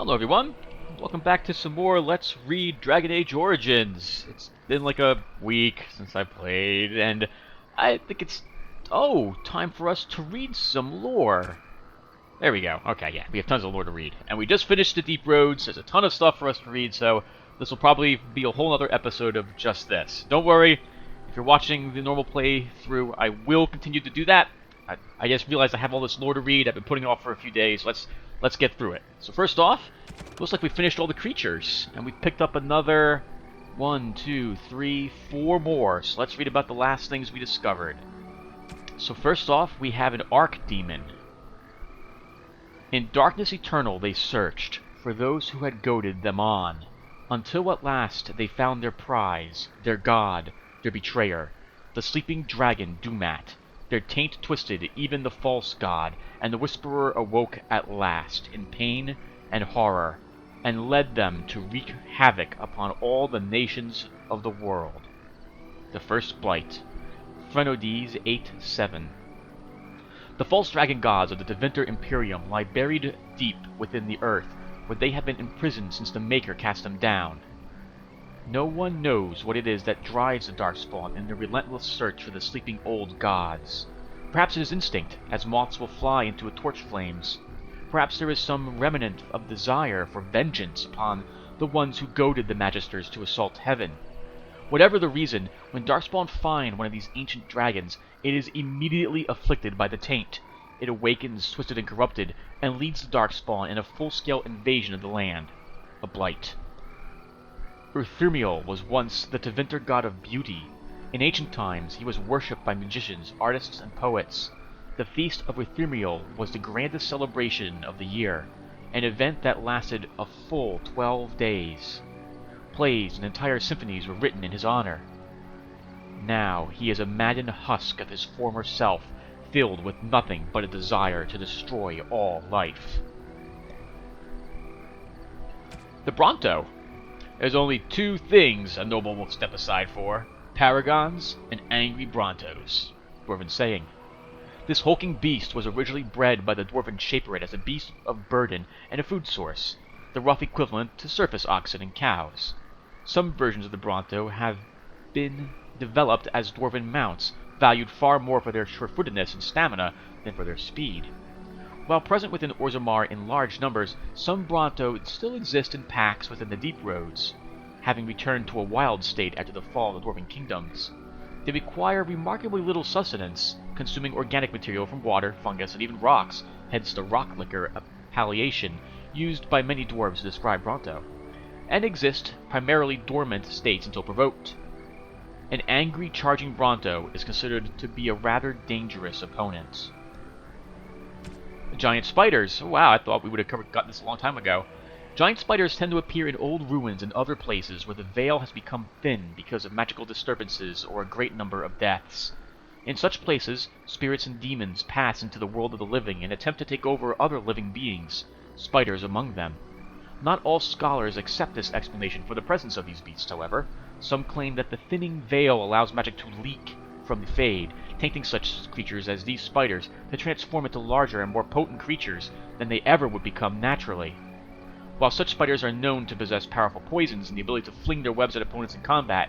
Hello everyone, welcome back to some more Let's Read Dragon Age Origins. It's been like a week since I played, and I think it's, time for us to read some lore. There we go. Okay, yeah, we have tons of lore to read. And we just finished the Deep Roads, there's a ton of stuff for us to read, so this will probably be a whole other episode of just this. Don't worry, if you're watching the normal playthrough, I will continue to do that. I just realized I have all this lore to read, I've been putting it off for a few days, let's get through it. So first off, looks like we finished all the creatures, and we picked up another 1, 2, 3, 4 more. So let's read about the last things we discovered. So first off, we have an Archdemon. In darkness eternal they searched for those who had goaded them on, until at last they found their prize, their god, their betrayer, the sleeping dragon Dumat. Their taint twisted even the false god, and the Whisperer awoke at last, in pain and horror, and led them to wreak havoc upon all the nations of the world. The First Blight. Frenodes 8:7. The false dragon gods of the Tevinter Imperium lie buried deep within the earth, where they have been imprisoned since the Maker cast them down. No one knows what it is that drives the Darkspawn in their relentless search for the sleeping old gods. Perhaps it is instinct, as moths will fly into a torch flames. Perhaps there is some remnant of desire for vengeance upon the ones who goaded the Magisters to assault heaven. Whatever the reason, when Darkspawn find one of these ancient dragons, it is immediately afflicted by the taint. It awakens, twisted and corrupted, and leads the Darkspawn in a full-scale invasion of the land. A blight. Urthermiel was once the Tevinter god of beauty. In ancient times, he was worshipped by magicians, artists, and poets. The Feast of Urthermiel was the grandest celebration of the year, an event that lasted a full 12 days. Plays and entire symphonies were written in his honor. Now he is a maddened husk of his former self, filled with nothing but a desire to destroy all life. The Bronto. There's only two things a noble will step aside for: paragons and angry Brontos. Dwarven saying. This hulking beast was originally bred by the Dwarven Shapered as a beast of burden and a food source, the rough equivalent to surface oxen and cows. Some versions of the Bronto have been developed as Dwarven mounts, valued far more for their sure-footedness and stamina than for their speed. While present within Orzammar in large numbers, some Bronto still exist in packs within the Deep Roads, having returned to a wild state after the fall of the Dwarven kingdoms. They require remarkably little sustenance, consuming organic material from water, fungus, and even rocks, hence the rock liquor appellation used by many dwarves to describe Bronto, and exist primarily dormant states until provoked. An angry charging Bronto is considered to be a rather dangerous opponent. Giant spiders. Oh, wow, I thought we would have gotten this a long time ago. Giant spiders tend to appear in old ruins and other places where the veil has become thin because of magical disturbances or a great number of deaths. In such places, spirits and demons pass into the world of the living and attempt to take over other living beings, spiders among them. Not all scholars accept this explanation for the presence of these beasts, however. Some claim that the thinning veil allows magic to leak from the Fade, tainting such creatures as these spiders to transform into larger and more potent creatures than they ever would become naturally. While such spiders are known to possess powerful poisons and the ability to fling their webs at opponents in combat,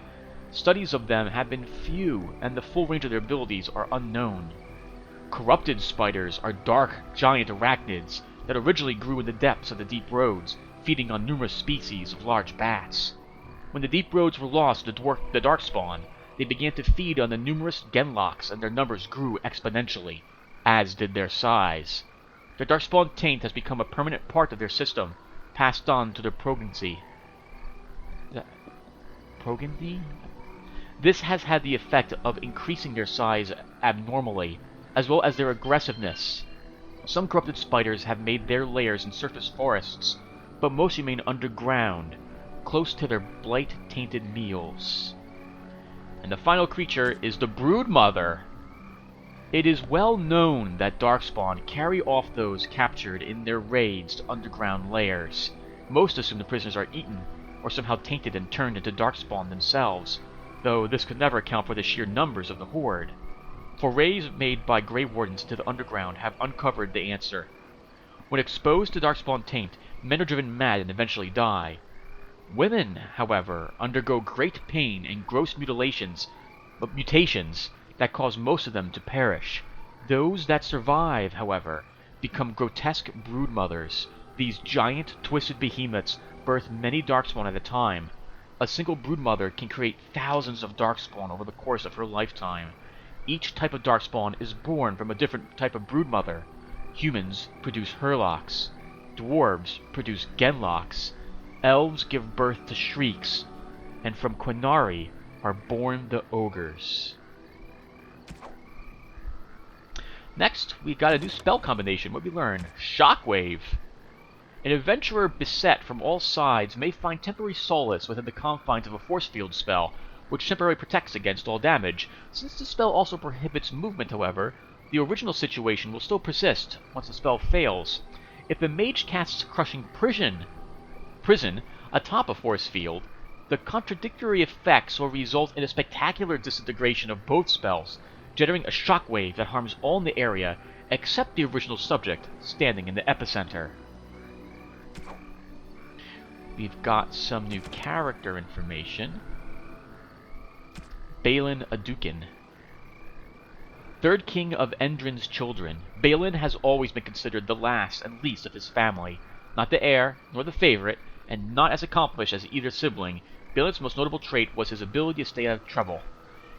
studies of them have been few and the full range of their abilities are unknown. Corrupted spiders are dark, giant arachnids that originally grew in the depths of the Deep Roads, feeding on numerous species of large bats. When the Deep Roads were lost to the Darkspawn, they began to feed on the numerous Genlocks, and their numbers grew exponentially, as did their size. The Darkspawn taint has become a permanent part of their system, passed on to their progeny. Progeny? This has had the effect of increasing their size abnormally, as well as their aggressiveness. Some corrupted spiders have made their lairs in surface forests, but most remain underground, close to their blight-tainted meals. And the final creature is the Broodmother. It is well known that Darkspawn carry off those captured in their raids to underground lairs. Most assume the prisoners are eaten, or somehow tainted and turned into Darkspawn themselves, though this could never account for the sheer numbers of the horde. Forays made by Grey Wardens into the underground have uncovered the answer. When exposed to Darkspawn taint, Men are driven mad and eventually die. Women, however, undergo great pain and gross mutations that cause most of them to perish. Those that survive, however, become grotesque broodmothers. These giant, twisted behemoths birth many darkspawn at a time. A single broodmother can create thousands of darkspawn over the course of her lifetime. Each type of darkspawn is born from a different type of broodmother. Humans produce Herlocks. Dwarves produce Genlocks. Elves give birth to Shrieks. And from Quinari are born the Ogres. Next, we got a new spell combination. What we learn? Shockwave. An adventurer beset from all sides may find temporary solace within the confines of a force field spell, which temporarily protects against all damage. Since the spell also prohibits movement, however, the original situation will still persist once the spell fails. If the mage casts Crushing Prison atop a force field, the contradictory effects will result in a spectacular disintegration of both spells, generating a shockwave that harms all in the area except the original subject standing in the epicenter. We've got some new character information. Balin Adukin. Third king of Endrin's children, Balin has always been considered the last and least of his family. Not the heir, nor the favorite, and not as accomplished as either sibling, Balin's most notable trait was his ability to stay out of trouble.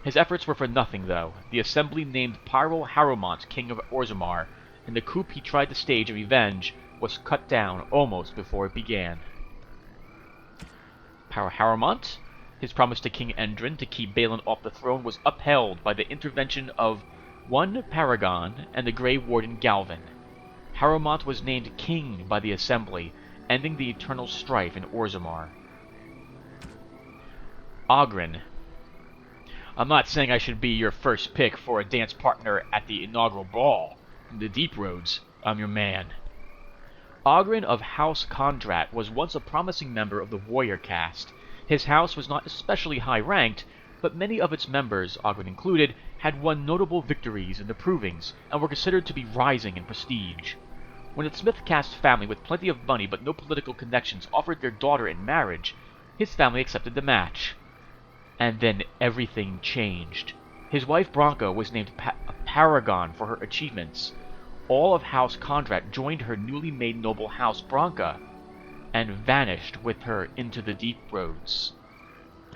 His efforts were for nothing, though. The assembly named Pyro Harrowmont king of Orzammar, and the coup he tried to stage in revenge was cut down almost before it began. Pyro Harrowmont, his promise to King Endrin to keep Balin off the throne, was upheld by the intervention of one Paragon and the Grey Warden Galvin. Harrowmont was named king by the assembly, ending the eternal strife in Orzammar. Oghren. I'm not saying I should be your first pick for a dance partner at the inaugural ball. In the Deep Roads, I'm your man. Oghren of House Kondrat was once a promising member of the warrior caste. His house was not especially high-ranked, but many of its members, Oghren included, had won notable victories in the Provings, and were considered to be rising in prestige. When a Smith caste family with plenty of money but no political connections offered their daughter in marriage, his family accepted the match. And then everything changed. His wife Branka was named a paragon for her achievements. All of House Kondrat joined her newly made noble house Branka, and vanished with her into the Deep Roads.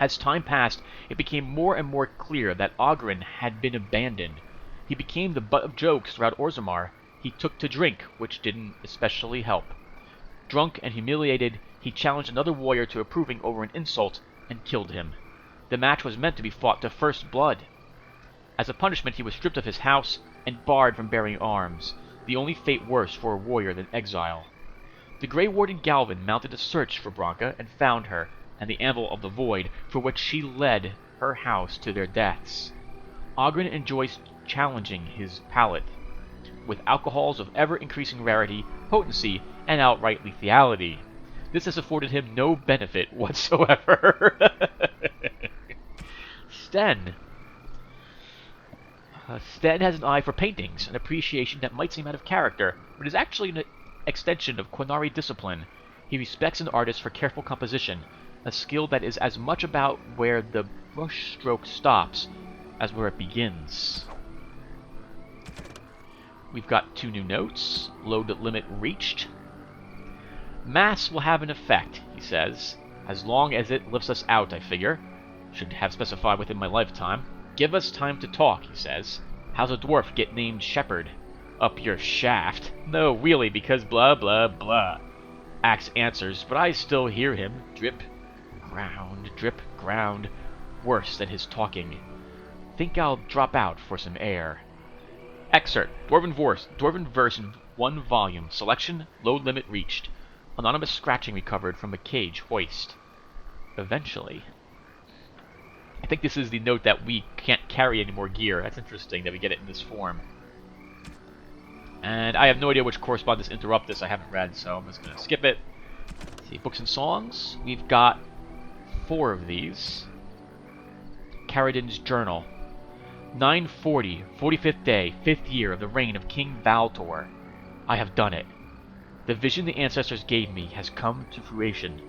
As time passed, it became more and more clear that Oghren had been abandoned. He became the butt of jokes throughout Orzammar. He took to drink, which didn't especially help. Drunk and humiliated, he challenged another warrior to a proving over an insult, and killed him. The match was meant to be fought to first blood. As a punishment, he was stripped of his house and barred from bearing arms, the only fate worse for a warrior than exile. The Grey Warden Galvin mounted a search for Branka and found her, and the Anvil of the Void, for which she led her house to their deaths. Oghren enjoys challenging his palate with alcohols of ever-increasing rarity, potency, and outright lethality. This has afforded him no benefit whatsoever. Sten. Sten has an eye for paintings, an appreciation that might seem out of character, but is actually an extension of Quinari discipline. He respects an artist for careful composition, a skill that is as much about where the brush stroke stops as where it begins. We've got 2 new notes. Load limit reached. Mass will have an effect, he says, as long as it lifts us out, I figure. Should have specified within my lifetime. Give us time to talk, he says. How's a dwarf get named Shepherd? Up your shaft. No, really, because blah blah blah. Axe answers, but I still hear him. Drip, ground. Worse than his talking. Think I'll drop out for some air. Excerpt. Dwarven verse in 1 volume. Selection. Load limit reached. Anonymous scratching recovered from a cage hoist. Eventually. I think this is the note that we can't carry any more gear. That's interesting that we get it in this form. And I have no idea which correspondence interrupt this I haven't read, so I'm just going to skip it. Let's see, books and songs. We've got 4 of these. Caridin's Journal. 940, 45th day, 5th year of the reign of King Valtor. I have done it. The vision the ancestors gave me has come to fruition.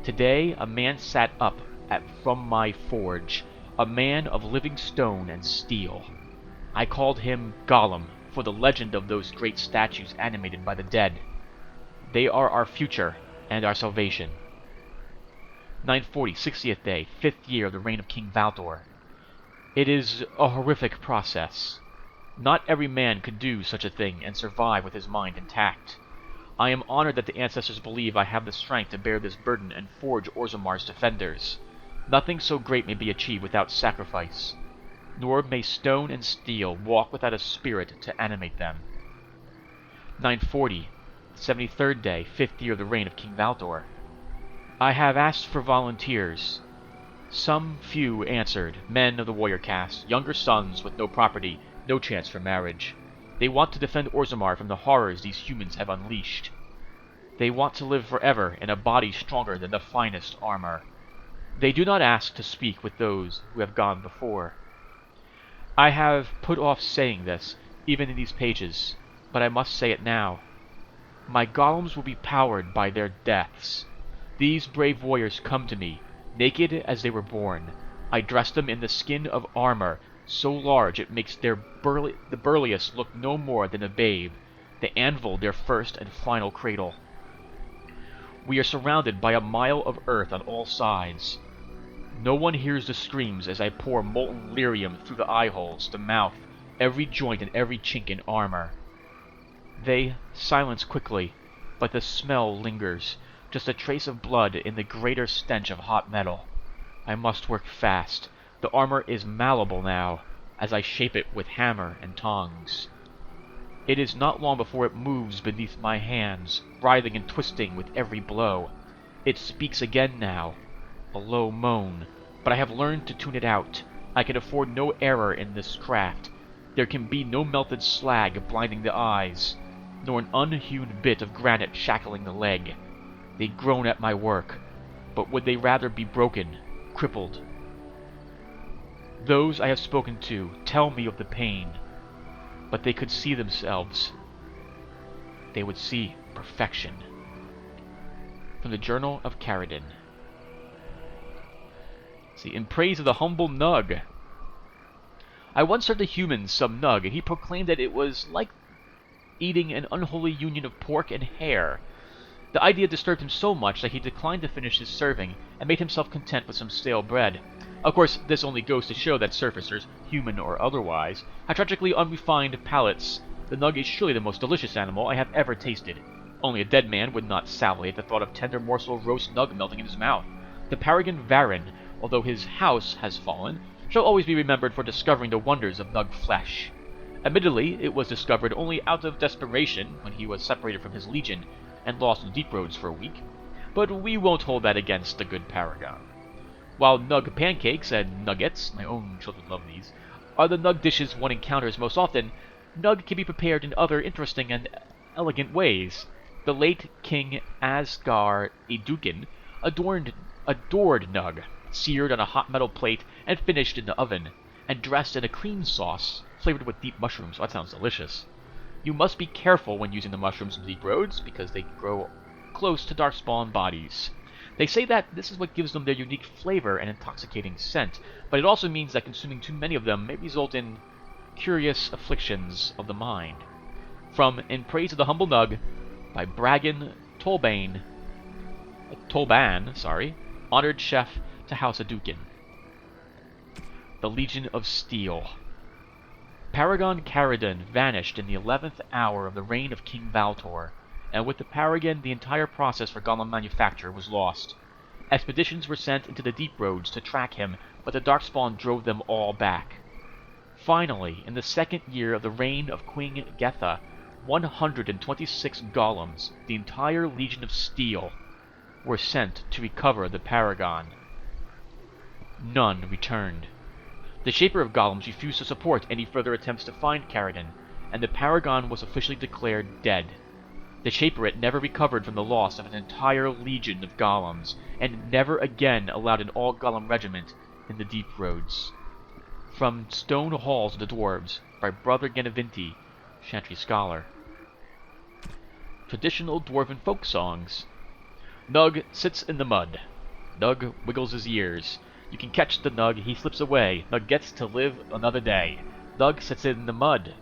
Today a man sat up from my forge, a man of living stone and steel. I called him Gollum, for the legend of those great statues animated by the dead. They are our future and our salvation. 940, 60th day, 5th year of the reign of King Valdor. It is a horrific process. Not every man could do such a thing and survive with his mind intact. I am honored that the ancestors believe I have the strength to bear this burden and forge Orzamar's defenders. Nothing so great may be achieved without sacrifice, nor may stone and steel walk without a spirit to animate them. 940, 73rd day, 5th year of the reign of King Valdor. I have asked for volunteers. Some few answered, men of the warrior caste, younger sons with no property, no chance for marriage. They want to defend Orzammar from the horrors these humans have unleashed. They want to live forever in a body stronger than the finest armor. They do not ask to speak with those who have gone before. I have put off saying this, even in these pages, but I must say it now. My golems will be powered by their deaths. These brave warriors come to me, naked as they were born. I dress them in the skin of armor, so large it makes the burliest look no more than a babe, the anvil their first and final cradle. We are surrounded by a mile of earth on all sides. No one hears the screams as I pour molten lyrium through the eye holes, the mouth, every joint and every chink in armor. They silence quickly, but the smell lingers, just a trace of blood in the greater stench of hot metal. I must work fast. The armor is malleable now, as I shape it with hammer and tongs. It is not long before it moves beneath my hands, writhing and twisting with every blow. It speaks again now, a low moan, but I have learned to tune it out. I can afford no error in this craft. There can be no melted slag blinding the eyes, nor an unhewn bit of granite shackling the leg. They groan at my work, but would they rather be broken, crippled? Those I have spoken to tell me of the pain, but they could see themselves. They would see perfection. From the Journal of Caridin. See, in praise of the humble Nug. I once served a human some Nug, and he proclaimed that it was like eating an unholy union of pork and hare. The idea disturbed him so much that he declined to finish his serving, and made himself content with some stale bread. Of course, this only goes to show that surfacers, human or otherwise, have tragically unrefined palates. The Nug is surely the most delicious animal I have ever tasted. Only a dead man would not salivate at the thought of tender morsel of roast Nug melting in his mouth. The Paragon Varan, although his house has fallen, shall always be remembered for discovering the wonders of Nug flesh. Admittedly, it was discovered only out of desperation when he was separated from his legion and lost in deep roads for a week, but we won't hold that against the good Paragon. While Nug pancakes and nuggets, my own children love these, are the Nug dishes one encounters most often, Nug can be prepared in other interesting and elegant ways. The late King Asgar Edukin adored Nug, seared on a hot metal plate and finished in the oven, and dressed in a cream sauce flavored with deep mushrooms. Oh, that sounds delicious. You must be careful when using the mushrooms in deep roads, because they grow close to darkspawn bodies. They say that this is what gives them their unique flavor and intoxicating scent, but it also means that consuming too many of them may result in curious afflictions of the mind. From In Praise of the Humble Nug, by Bragan Tolban, honored chef to House Adukin. The Legion of Steel. Paragon Caridin vanished in the 11th hour of the reign of King Valtor, and with the Paragon the entire process for golem manufacture was lost. Expeditions were sent into the deep roads to track him, but the Darkspawn drove them all back. Finally, in the 2nd year of the reign of Queen Getha, 126 golems, the entire Legion of Steel, were sent to recover the Paragon. None returned. The Shaper of Golems refused to support any further attempts to find Caridin, and the Paragon was officially declared dead. The Shaperate never recovered from the loss of an entire legion of golems, and never again allowed an all-golem regiment in the deep roads. From Stone Halls of the Dwarves, by Brother Genevinti, Chantry Scholar. Traditional dwarven folk songs. Nug sits in the mud. Nug wiggles his ears. You can catch the Nug, he slips away. Nug gets to live another day. Nug sits in the mud.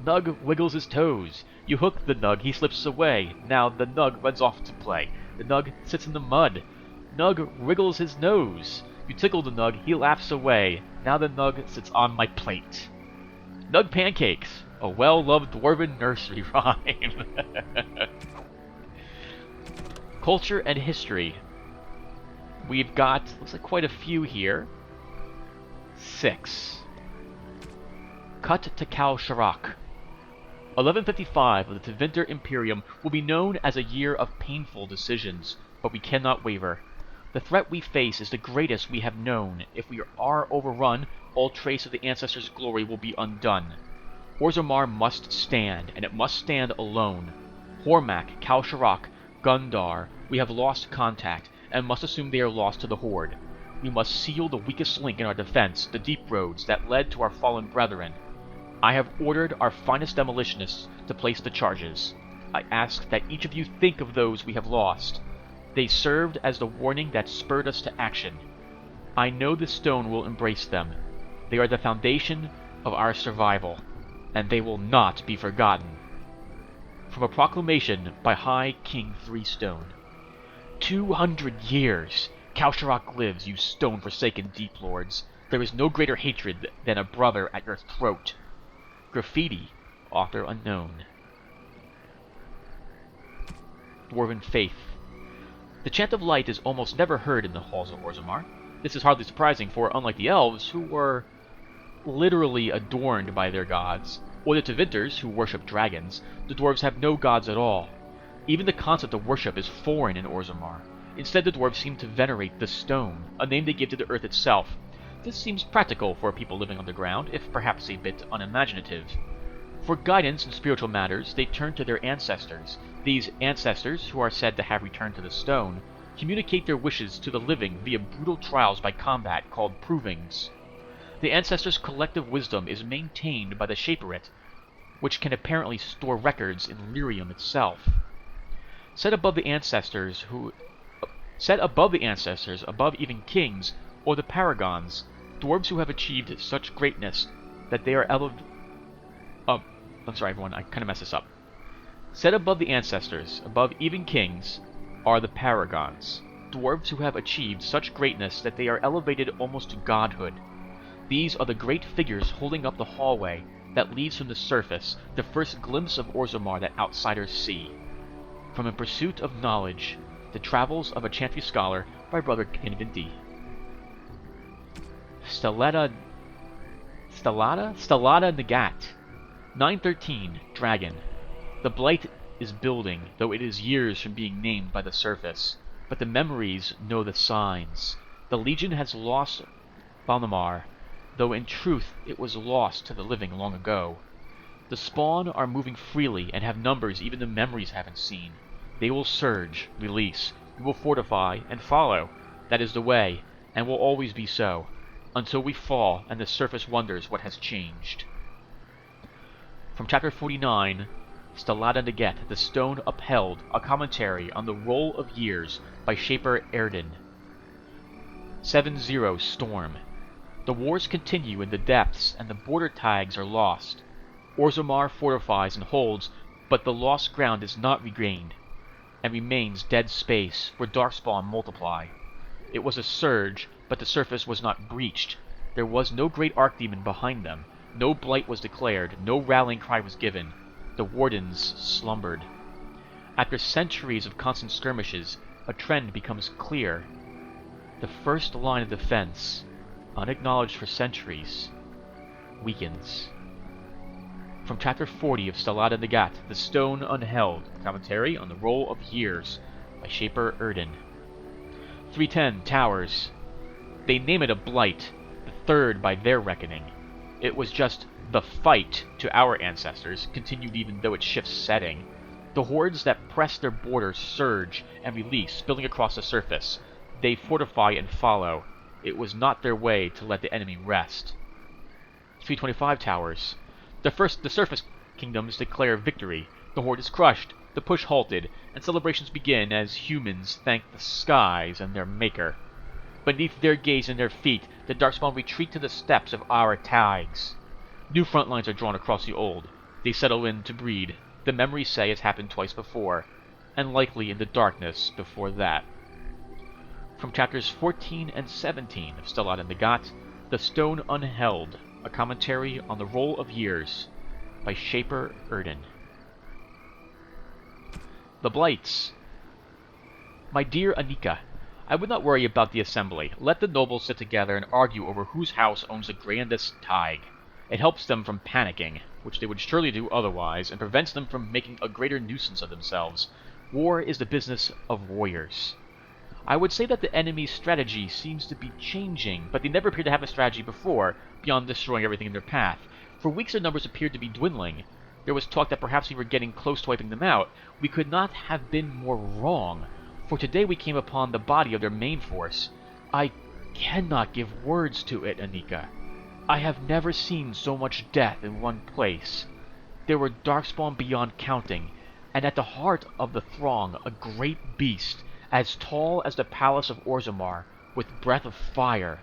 Nug wiggles his toes. You hook the Nug, he slips away. Now the Nug runs off to play. The Nug sits in the mud. Nug wriggles his nose. You tickle the Nug, he laughs away. Now the Nug sits on my plate. Nug Pancakes, a well-loved dwarven nursery rhyme. Culture and history. We've got, looks like quite a few here. 6. Cut to Kal Sharak. 1155 of the Tevinter Imperium will be known as a year of painful decisions, but we cannot waver. The threat we face is the greatest we have known. If we are overrun, all trace of the ancestors' glory will be undone. Orzammar must stand, and it must stand alone. Hormak, Kal Sharak, Gundar, we have lost contact, and must assume they are lost to the Horde. We must seal the weakest link in our defense, the deep roads that led to our fallen brethren. I have ordered our finest demolitionists to place the charges. I ask that each of you think of those we have lost. They served as the warning that spurred us to action. I know the stone will embrace them. They are the foundation of our survival, and they will not be forgotten. From a proclamation by High King Threestone. 200 years! Kal Sharak lives, you stone-forsaken deep lords. There is no greater hatred than a brother at your throat. Graffiti, author unknown. Dwarven Faith. The chant of light is almost never heard in the halls of Orzammar. This is hardly surprising, for unlike the elves, who were literally adorned by their gods, or the Tevinters, who worship dragons, the dwarves have no gods at all. Even the concept of worship is foreign in Orzammar. Instead, the dwarves seem to venerate the stone, a name they give to the earth itself. This seems practical for people living underground, if perhaps a bit unimaginative. For guidance in spiritual matters, they turn to their ancestors. These ancestors, who are said to have returned to the stone, communicate their wishes to the living via brutal trials by combat called provings. The ancestors' collective wisdom is maintained by the Shaperet, which can apparently store records in Lyrium itself. Set above the ancestors, above even kings, or the paragons, dwarves who have achieved such greatness that they are elevated. I'm sorry, everyone, I kind of messed this up. Set above the ancestors, above even kings, are the paragons, dwarves who have achieved such greatness that they are elevated almost to godhood. These are the great figures holding up the hallway that leads from the surface, the first glimpse of Orzammar that outsiders see. From A Pursuit of Knowledge, The Travels of a Chantry Scholar by Brother Kinvinti. Stellata Nagat. 913, Dragon. The blight is building, though it is years from being named by the surface. But the memories know the signs. The Legion has lost Balnamar, though in truth it was lost to the living long ago. The spawn are moving freely and have numbers even the memories haven't seen. They will surge, release, we will fortify, and follow. That is the way, and will always be so, until we fall and the surface wonders what has changed. From Chapter 49, Stellata Naget, The Stone Upheld, a commentary on the Roll of Years by Shaper Erden. 7-0 Storm. The wars continue in the depths, and the border tags are lost. Orzammar fortifies and holds, but the lost ground is not regained, and remains dead space where darkspawn multiply. It was a surge, but the surface was not breached. There was no great archdemon behind them. No blight was declared, no rallying cry was given. The wardens slumbered. After centuries of constant skirmishes, a trend becomes clear. The first line of defense, unacknowledged for centuries, weakens. From Chapter 40 of Stellata Nagat, The Stone Unheld, commentary on the Roll of Years by Shaper Erden. 310 Towers. They name it a blight, the third by their reckoning. It was just the fight to our ancestors, continued even though it shifts setting. The hordes that press their borders surge and release, spilling across the surface. They fortify and follow. It was not their way to let the enemy rest. 325 Towers. The surface kingdoms declare victory. The horde is crushed. The push halted, and celebrations begin as humans thank the skies and their maker. Beneath their gaze and their feet, the Darkspawn retreat to the steps of our tags. New front lines are drawn across the old. They settle in to breed. The memories say it's happened twice before, and likely in the darkness before that. From chapters 14 and 17 of Stellat and the Got, The Stone Unheld, a commentary on the roll of years, by Shaper Erden. The Blights. My dear Anika, I would not worry about the assembly. Let the nobles sit together and argue over whose house owns the grandest Tig. It helps them from panicking, which they would surely do otherwise, and prevents them from making a greater nuisance of themselves. War is the business of warriors. I would say that the enemy's strategy seems to be changing, but they never appeared to have a strategy before, beyond destroying everything in their path. For weeks their numbers appeared to be dwindling. There was talk that perhaps we were getting close to wiping them out. We could not have been more wrong, for today we came upon the body of their main force. I cannot give words to it, Anika. I have never seen so much death in one place. There were Darkspawn beyond counting, and at the heart of the throng a great beast, as tall as the palace of Orzammar, with breath of fire.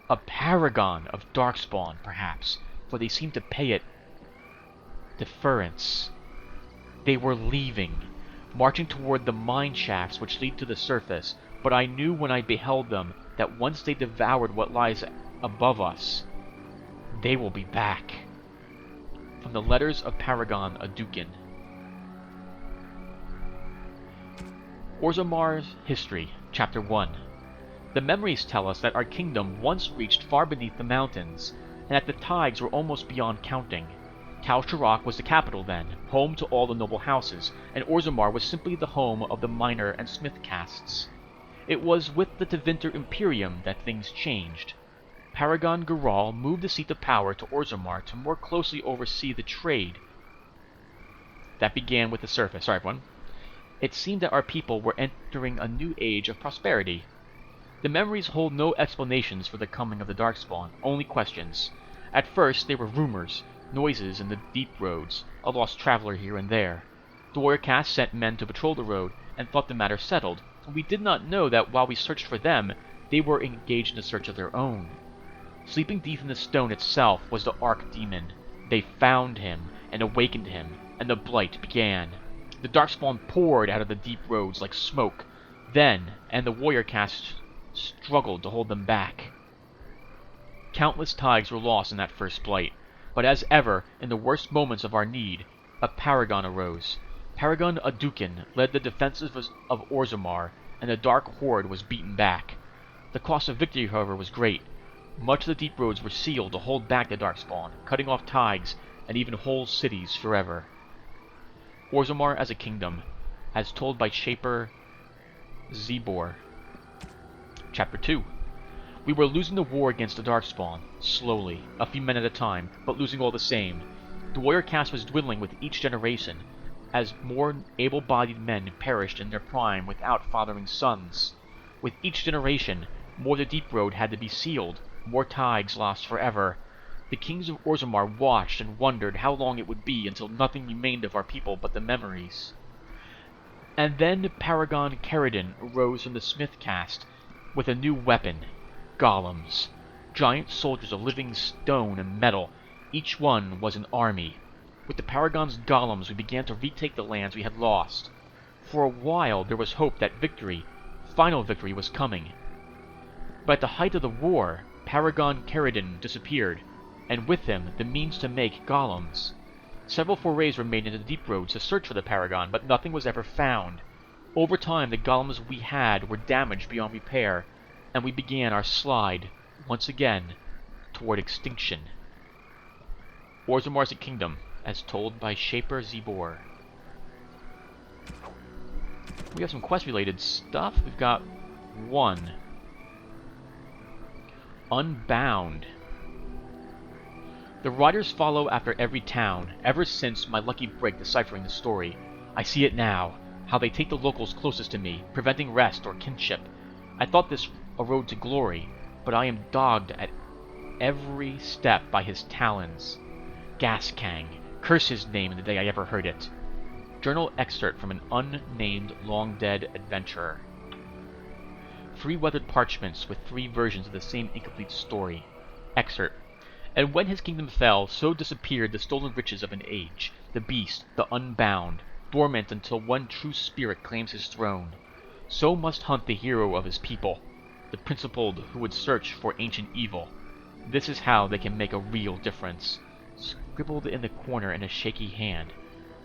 A paragon of Darkspawn, perhaps, for they seemed to pay it deference. They were leaving, marching toward the mine shafts which lead to the surface, but I knew when I beheld them that once they devoured what lies above us, they will be back. From the Letters of Paragon Adukin. Orzammar's History, Chapter 1. The memories tell us that our kingdom once reached far beneath the mountains, and that the Tigs were almost beyond counting. Tal Sharaq was the capital then, home to all the noble houses, and Orzammar was simply the home of the miner and smith castes. It was with the Tevinter Imperium that things changed. Paragon Gural moved the seat of power to Orzammar to more closely oversee the trade that began with the surface. Sorry, everyone. It seemed that our people were entering a new age of prosperity. The memories hold no explanations for the coming of the Darkspawn, only questions. At first, they were rumors, noises in the deep roads, a lost traveler here and there. The warrior caste sent men to patrol the road, and thought the matter settled, and we did not know that while we searched for them, they were engaged in a search of their own. Sleeping deep in the stone itself was the Archdemon. They found him, and awakened him, and the blight began. The Darkspawn poured out of the deep roads like smoke, then, and the warrior caste struggled to hold them back. Countless Tigs were lost in that first blight, but as ever, in the worst moments of our need, a paragon arose. Paragon Adukin led the defenses of Orzammar, and the Dark Horde was beaten back. The cost of victory, however, was great. Much of the deep roads were sealed to hold back the Darkspawn, cutting off Tigs and even whole cities forever. Orzammar as a kingdom, as told by Shaper Zebor. Chapter 2. We were losing the war against the Darkspawn, slowly, a few men at a time, but losing all the same. The warrior caste was dwindling with each generation, as more able-bodied men perished in their prime without fathering sons. With each generation, more of the deep road had to be sealed, more Tigs lost forever. The kings of Orzammar watched and wondered how long it would be until nothing remained of our people but the memories. And then Paragon Caridin arose from the smith caste with a new weapon, golems, giant soldiers of living stone and metal. Each one was an army. With the Paragon's golems we began to retake the lands we had lost. For a while there was hope that victory, final victory, was coming. But at the height of the war, Paragon Caridin disappeared, and with him the means to make golems. Several forays were made into the deep roads to search for the Paragon, but nothing was ever found. Over time the golems we had were damaged beyond repair, and we began our slide, once again, toward extinction. Orzammar's a kingdom, as told by Shaper Zebor. We have some quest-related stuff. We've got one. Unbound. The riders follow after every town, ever since my lucky break deciphering the story. I see it now, how they take the locals closest to me, preventing rest or kinship. I thought this a road to glory, but I am dogged at every step by his talons. Gaskang, curse his name the day I ever heard it. Journal excerpt from an unnamed long-dead adventurer. 3 weathered parchments with 3 versions of the same incomplete story. Excerpt. And when his kingdom fell, so disappeared the stolen riches of an age, the beast, the unbound, dormant until one true spirit claims his throne. So must hunt the hero of his people, the principled who would search for ancient evil. This is how they can make a real difference. Scribbled in the corner in a shaky hand.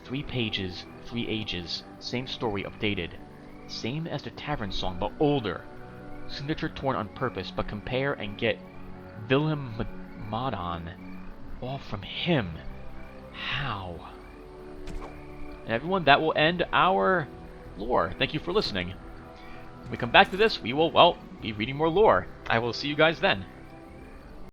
3 pages, 3 ages, same story updated. Same as the tavern song, but older. Signature torn on purpose, but compare and get Willem Madon. All from him. How? And everyone, that will end our lore. Thank you for listening. When we come back to this, we will, well, be reading more lore. I will see you guys then.